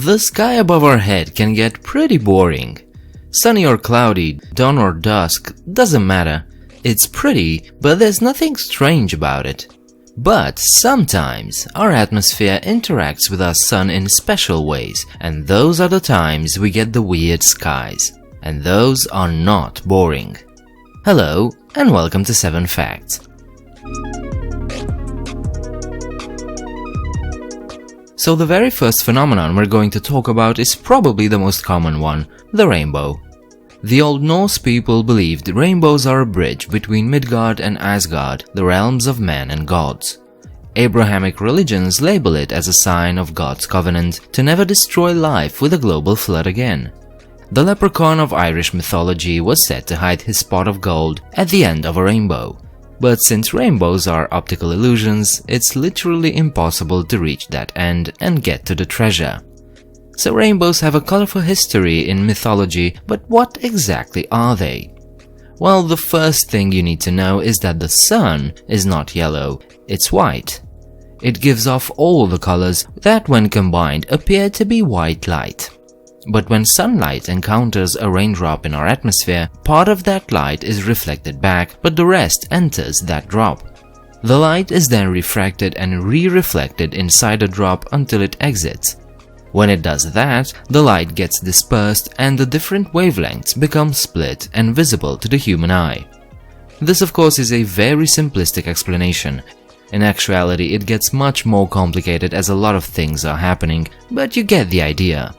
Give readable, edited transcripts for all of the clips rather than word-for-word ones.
The sky above our head can get pretty boring. Sunny or cloudy, dawn or dusk, doesn't matter. It's pretty, but there's nothing strange about it. But sometimes our atmosphere interacts with our sun in special ways, and those are the times we get the weird skies. And those are not boring. Hello, and welcome to 7 Facts. So the very first phenomenon we're going to talk about is probably the most common one, the rainbow. The Old Norse people believed rainbows are a bridge between Midgard and Asgard, the realms of men and gods. Abrahamic religions label it as a sign of God's covenant to never destroy life with a global flood again. The leprechaun of Irish mythology was said to hide his pot of gold at the end of a rainbow. But since rainbows are optical illusions, it's literally impossible to reach that end and get to the treasure. So rainbows have a colorful history in mythology, but what exactly are they? Well, the first thing you need to know is that the sun is not yellow, it's white. It gives off all the colors that when combined appear to be white light. But when sunlight encounters a raindrop in our atmosphere, part of that light is reflected back, but the rest enters that drop. The light is then refracted and re-reflected inside the drop until it exits. When it does that, the light gets dispersed and the different wavelengths become split and visible to the human eye. This of course is a very simplistic explanation. In actuality, it gets much more complicated as a lot of things are happening, but you get the idea.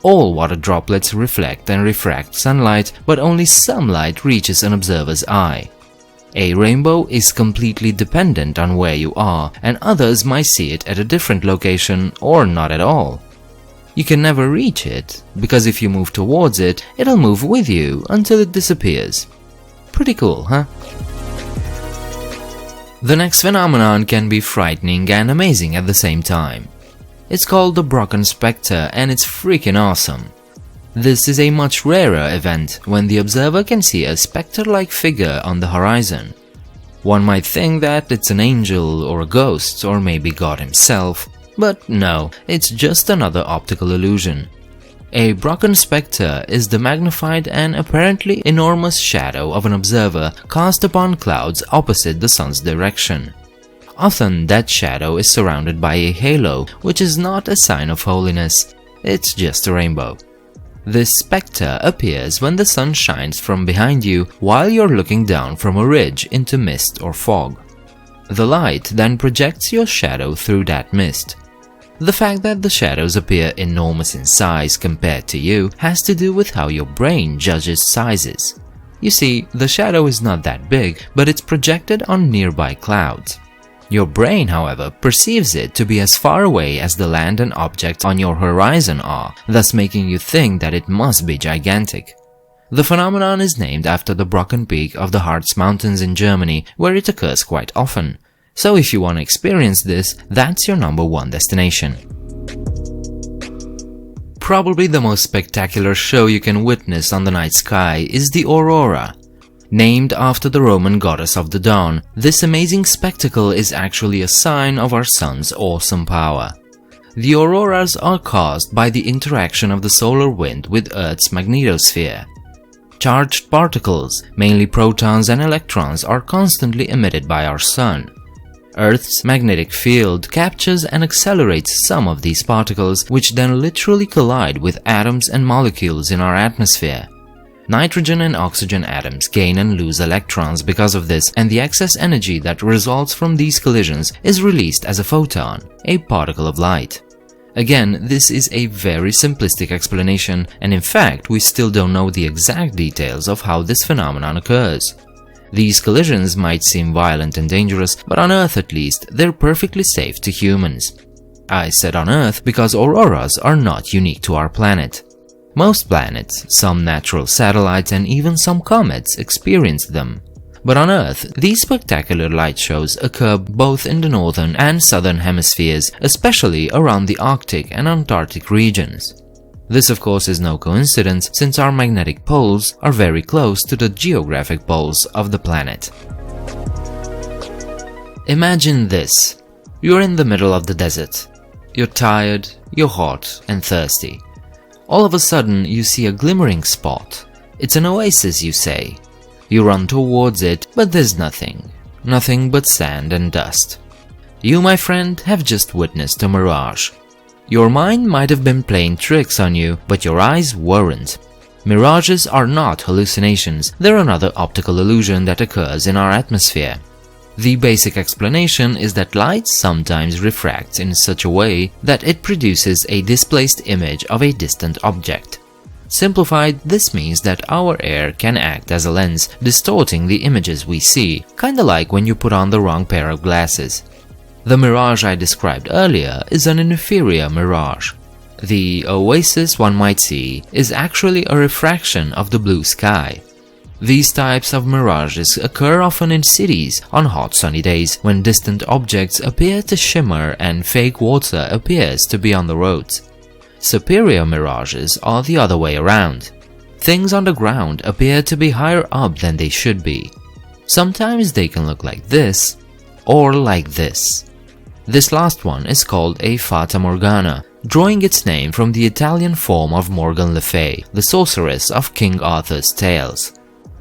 All water droplets reflect and refract sunlight, but only some light reaches an observer's eye. A rainbow is completely dependent on where you are, and others might see it at a different location or not at all. You can never reach it, because if you move towards it, it'll move with you until it disappears. Pretty cool, huh? The next phenomenon can be frightening and amazing at the same time. It's called the Broken Spectre and it's freaking awesome. This is a much rarer event when the observer can see a spectre-like figure on the horizon. One might think that it's an angel or a ghost or maybe God himself, but no, it's just another optical illusion. A broken spectre is the magnified and apparently enormous shadow of an observer cast upon clouds opposite the sun's direction. Often that shadow is surrounded by a halo, which is not a sign of holiness, it's just a rainbow. This spectre appears when the sun shines from behind you while you're looking down from a ridge into mist or fog. The light then projects your shadow through that mist. The fact that the shadows appear enormous in size compared to you has to do with how your brain judges sizes. You see, the shadow is not that big, but it's projected on nearby clouds. Your brain, however, perceives it to be as far away as the land and objects on your horizon are, thus making you think that it must be gigantic. The phenomenon is named after the Brocken Peak of the Harz Mountains in Germany, where it occurs quite often. So if you want to experience this, that's your number one destination. Probably the most spectacular show you can witness on the night sky is the Aurora. Named after the Roman goddess of the dawn, this amazing spectacle is actually a sign of our sun's awesome power. The auroras are caused by the interaction of the solar wind with Earth's magnetosphere. Charged particles, mainly protons and electrons, are constantly emitted by our sun. Earth's magnetic field captures and accelerates some of these particles, which then literally collide with atoms and molecules in our atmosphere. Nitrogen and oxygen atoms gain and lose electrons because of this, and the excess energy that results from these collisions is released as a photon, a particle of light. Again, this is a very simplistic explanation, and in fact, we still don't know the exact details of how this phenomenon occurs. These collisions might seem violent and dangerous, but on Earth at least, they're perfectly safe to humans. I said on Earth because auroras are not unique to our planet. Most planets, some natural satellites and even some comets experience them. But on Earth, these spectacular light shows occur both in the northern and southern hemispheres, especially around the Arctic and Antarctic regions. This of course is no coincidence, since our magnetic poles are very close to the geographic poles of the planet. Imagine this. You're in the middle of the desert. You're tired, you're hot and thirsty. All of a sudden you see a glimmering spot. It's an oasis, you say. You run towards it, but there's nothing. Nothing but sand and dust. You, my friend, have just witnessed a mirage. Your mind might have been playing tricks on you, but your eyes weren't. Mirages are not hallucinations, they're another optical illusion that occurs in our atmosphere. The basic explanation is that light sometimes refracts in such a way that it produces a displaced image of a distant object. Simplified, this means that our air can act as a lens, distorting the images we see, kinda like when you put on the wrong pair of glasses. The mirage I described earlier is an inferior mirage. The oasis one might see is actually a refraction of the blue sky. These types of mirages occur often in cities on hot sunny days when distant objects appear to shimmer and fake water appears to be on the roads. Superior mirages are the other way around. Things on the ground appear to be higher up than they should be. Sometimes they can look like this or like this. This last one is called a Fata Morgana, drawing its name from the Italian form of Morgan Le Fay, the sorceress of King Arthur's tales.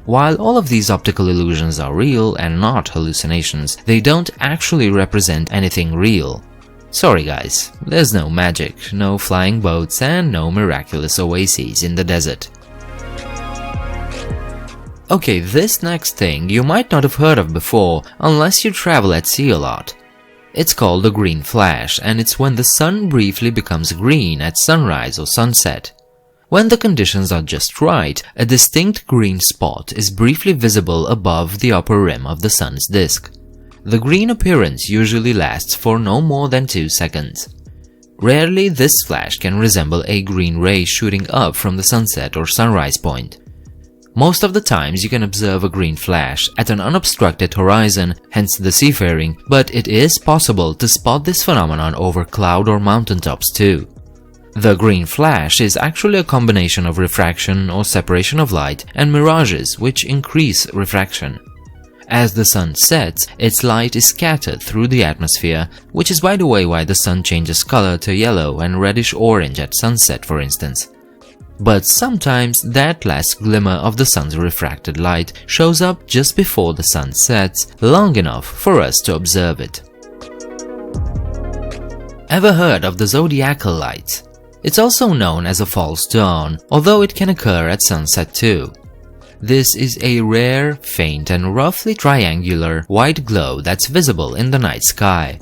While all of these optical illusions are real and not hallucinations, they don't actually represent anything real. Sorry guys, there's no magic, no flying boats and no miraculous oases in the desert. Okay, this next thing you might not have heard of before unless you travel at sea a lot. It's called a green flash, and it's when the sun briefly becomes green at sunrise or sunset. When the conditions are just right, a distinct green spot is briefly visible above the upper rim of the sun's disk. The green appearance usually lasts for no more than 2 seconds. Rarely this flash can resemble a green ray shooting up from the sunset or sunrise point. Most of the times you can observe a green flash at an unobstructed horizon, hence the seafaring, but it is possible to spot this phenomenon over cloud or mountaintops too. The green flash is actually a combination of refraction or separation of light and mirages which increase refraction. As the sun sets, its light is scattered through the atmosphere, which is by the way why the sun changes color to yellow and reddish-orange at sunset, for instance. But sometimes that last glimmer of the sun's refracted light shows up just before the sun sets, long enough for us to observe it. Ever heard of the Zodiacal Light? It's also known as a false dawn, although it can occur at sunset too. This is a rare, faint and roughly triangular white glow that's visible in the night sky.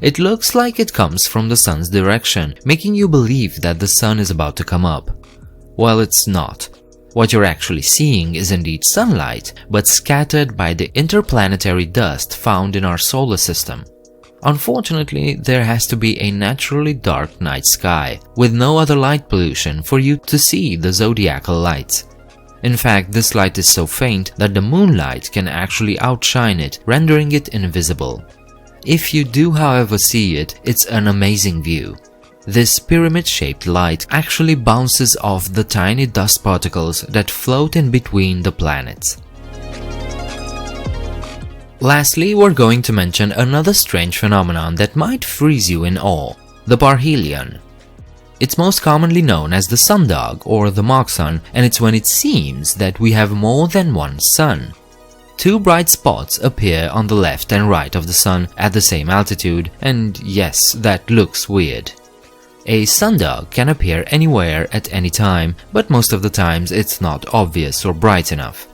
It looks like it comes from the sun's direction, making you believe that the sun is about to come up. Well, it's not. What you're actually seeing is indeed sunlight, but scattered by the interplanetary dust found in our solar system. Unfortunately, there has to be a naturally dark night sky, with no other light pollution for you to see the zodiacal lights. In fact, this light is so faint that the moonlight can actually outshine it, rendering it invisible. If you do, however, see it, it's an amazing view. This pyramid-shaped light actually bounces off the tiny dust particles that float in between the planets. Lastly, we're going to mention another strange phenomenon that might freeze you in awe, the parhelion. It's most commonly known as the sundog or the mock sun, and it's when it seems that we have more than one sun. Two bright spots appear on the left and right of the sun at the same altitude, and yes, that looks weird. A sundog can appear anywhere at any time, but most of the times it's not obvious or bright enough.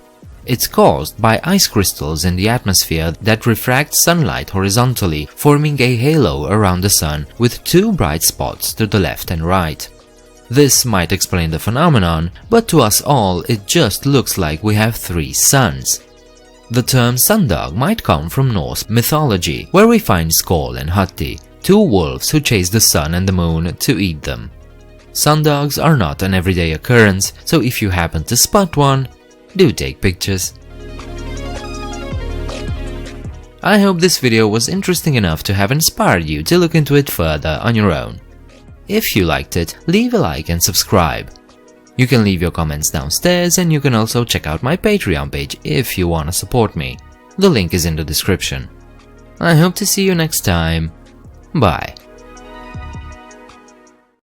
It's caused by ice crystals in the atmosphere that refract sunlight horizontally, forming a halo around the sun with two bright spots to the left and right. This might explain the phenomenon, but to us all it just looks like we have three suns. The term sundog might come from Norse mythology, where we find Skoll and Hati, two wolves who chase the sun and the moon to eat them. Sundogs are not an everyday occurrence, so if you happen to spot one, do take pictures. I hope this video was interesting enough to have inspired you to look into it further on your own. If you liked it, leave a like and subscribe. You can leave your comments downstairs, and you can also check out my Patreon page if you want to support me. The link is in the description. I hope to see you next time. Bye.